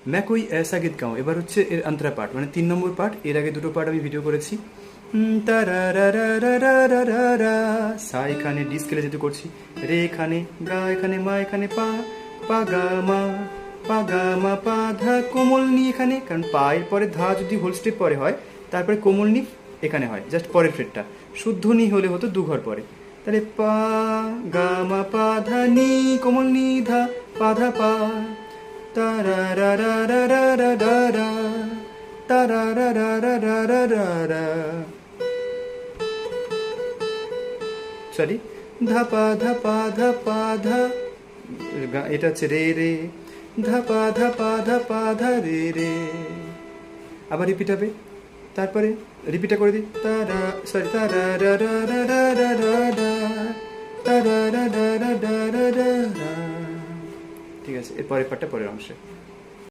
मैं कोई ऐसा गीत गाऊं এবার হচ্ছে এর অন্তরা পার্ট মানে 3 নম্বর পার্ট। এর আগে দুটো পার্ট আমি ভিডিও করেছি। তারারারারারারা, সা এখানে ডি স্কেলে যেহেতু করছি, রে এখানে, গা এখানে, মা এখানে, পা পা গা মা পা ধা, কোমল নি এখানে, কারণ পা এর পরে ধা যদি হোল স্টেপ পরে হয় তারপরে কোমল নি এখানে হয়, জাস্ট পরের ফ্রেটটা। শুদ্ধ নি হলে হতো দু ঘর পরে। তাহলে পা গা মা পা ধা নি, কোমল নি ধা পা ধা পা, তারারারারারারা, তারারারারারারা, সরি, ধাপা ধাপা ধাপা ধা, এটা হচ্ছে রে রে, ধাপা ধাপা ধাপা ধা রে রে। আবার রিপিট হবে, তারপরে রিপিটটা করে দিই, তারা সরি তারারারারারারা, তারারারারারারা। ঠিক আছে, এর পরের পার্টটা পরের অংশে।